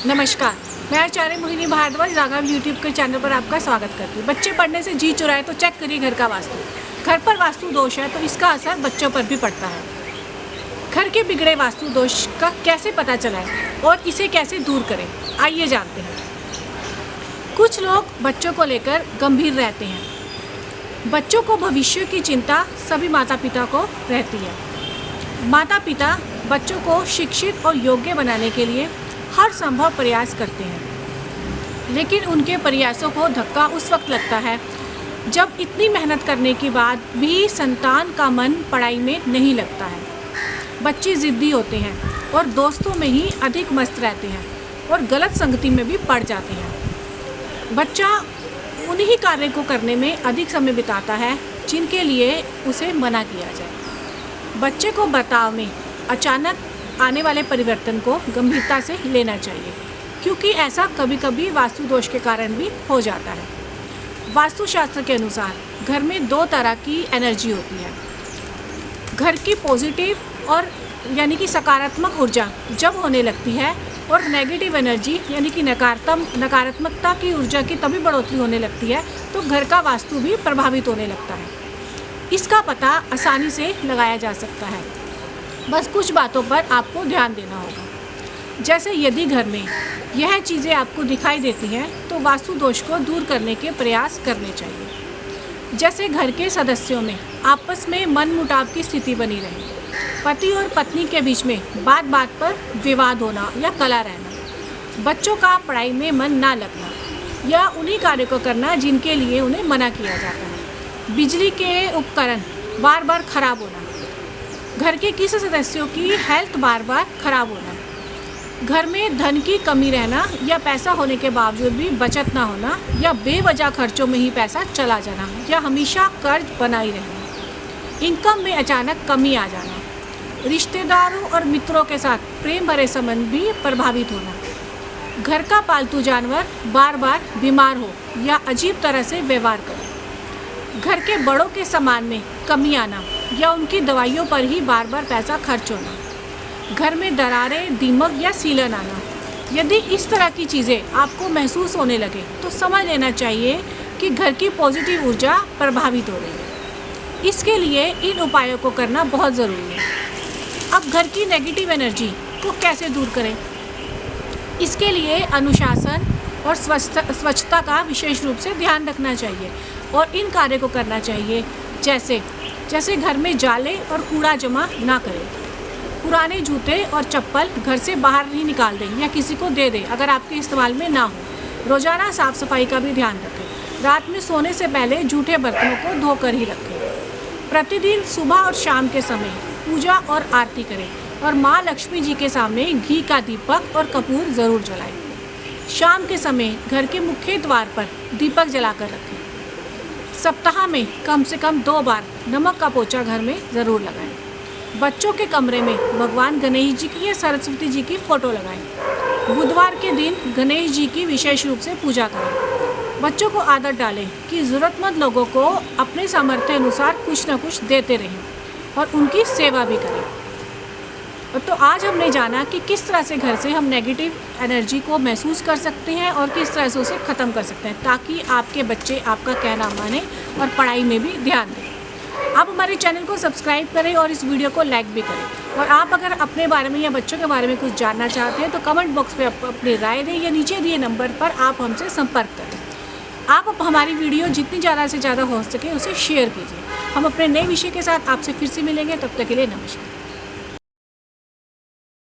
नमस्कार, मैं आचार्य मोहिनी भारद्वाज राघव यूट्यूब के चैनल पर आपका स्वागत करती हूँ। बच्चे पढ़ने से जी चुराए तो चेक करिए घर का वास्तु। घर पर वास्तु दोष है तो इसका असर बच्चों पर भी पड़ता है। घर के बिगड़े वास्तु दोष का कैसे पता चलाएं और इसे कैसे दूर करें, आइए जानते हैं। कुछ लोग बच्चों को लेकर गंभीर रहते हैं। बच्चों को भविष्य की चिंता सभी माता पिता को रहती है। माता पिता बच्चों को शिक्षित और योग्य बनाने के लिए हर संभव प्रयास करते हैं, लेकिन उनके प्रयासों को धक्का उस वक्त लगता है जब इतनी मेहनत करने के बाद भी संतान का मन पढ़ाई में नहीं लगता है। बच्चे ज़िद्दी होते हैं और दोस्तों में ही अधिक मस्त रहते हैं और गलत संगति में भी पड़ जाते हैं। बच्चा उन्हीं कार्य को करने में अधिक समय बिताता है जिनके लिए उसे मना किया जाए। बच्चे को बर्ताव में अचानक आने वाले परिवर्तन को गंभीरता से लेना चाहिए, क्योंकि ऐसा कभी कभी वास्तु दोष के कारण भी हो जाता है। वास्तुशास्त्र के अनुसार घर में दो तरह की एनर्जी होती है। घर की पॉजिटिव और यानी कि सकारात्मक ऊर्जा जब होने लगती है और नेगेटिव एनर्जी यानी कि नकारात्मकता की ऊर्जा की तभी बढ़ोतरी होने लगती है तो घर का वास्तु भी प्रभावित होने लगता है। इसका पता आसानी से लगाया जा सकता है, बस कुछ बातों पर आपको ध्यान देना होगा। जैसे यदि घर में यह चीज़ें आपको दिखाई देती हैं तो वास्तु दोष को दूर करने के प्रयास करने चाहिए। जैसे घर के सदस्यों में आपस में मनमुटाव की स्थिति बनी रहे, पति और पत्नी के बीच में बात बात पर विवाद होना या कला रहना, बच्चों का पढ़ाई में मन ना लगना या उन्हीं कार्यों को करना जिनके लिए उन्हें मना किया जाता है, बिजली के उपकरण बार बार खराब होना, घर के किसी सदस्यों की हेल्थ बार बार खराब होना, घर में धन की कमी रहना या पैसा होने के बावजूद भी बचत ना होना या बेवजह खर्चों में ही पैसा चला जाना या हमेशा कर्ज बनाई रहना, इनकम में अचानक कमी आ जाना, रिश्तेदारों और मित्रों के साथ प्रेम भरे संबंध भी प्रभावित होना, घर का पालतू जानवर बार बार बीमार हो या अजीब तरह से व्यवहार करे, घर के बड़ों के सामान में कमी आना या उनकी दवाइयों पर ही बार बार पैसा खर्च होना, घर में दरारें, दीमक या सीलन आना। यदि इस तरह की चीज़ें आपको महसूस होने लगे तो समझ लेना चाहिए कि घर की पॉजिटिव ऊर्जा प्रभावित हो रही है। इसके लिए इन उपायों को करना बहुत ज़रूरी है। अब घर की नेगेटिव एनर्जी को कैसे दूर करें? इसके लिए अनुशासन और स्वच्छता का विशेष रूप से ध्यान रखना चाहिए और इन कार्यों को करना चाहिए। जैसे घर में जाले और कूड़ा जमा ना करें, पुराने जूते और चप्पल घर से बाहर नहीं निकाल दें या किसी को दे दें अगर आपके इस्तेमाल में ना हो। रोज़ाना साफ़ सफाई का भी ध्यान रखें। रात में सोने से पहले जूठे बर्तनों को धोकर ही रखें। प्रतिदिन सुबह और शाम के समय पूजा और आरती करें और माँ लक्ष्मी जी के सामने घी का दीपक और कपूर ज़रूर जलाएं। शाम के समय घर के मुख्य द्वार पर दीपक जलाकर रखें। सप्ताह में कम से कम 2 बार नमक का पोछा घर में ज़रूर लगाएं। बच्चों के कमरे में भगवान गणेश जी की या सरस्वती जी की फ़ोटो लगाएं। बुधवार के दिन गणेश जी की विशेष रूप से पूजा करें। बच्चों को आदत डालें कि ज़रूरतमंद लोगों को अपने सामर्थ्य अनुसार कुछ न कुछ देते रहें और उनकी सेवा भी करें। तो आज हमने जाना कि किस तरह से घर से हम नेगेटिव एनर्जी को महसूस कर सकते हैं और किस तरह से उसे ख़त्म कर सकते हैं ताकि आपके बच्चे आपका कहना माने और पढ़ाई में भी ध्यान दें। आप हमारे चैनल को सब्सक्राइब करें और इस वीडियो को लाइक भी करें। और आप अगर अपने बारे में या बच्चों के बारे में कुछ जानना चाहते हैं तो कमेंट बॉक्स में अपनी राय दें या नीचे दिए नंबर पर आप हमसे संपर्क करें। आप हमारी वीडियो जितनी ज़्यादा से ज़्यादा हो सके उसे शेयर कीजिए। हम अपने नए विषय के साथ आपसे फिर से मिलेंगे, तब तक के लिए नमस्कार।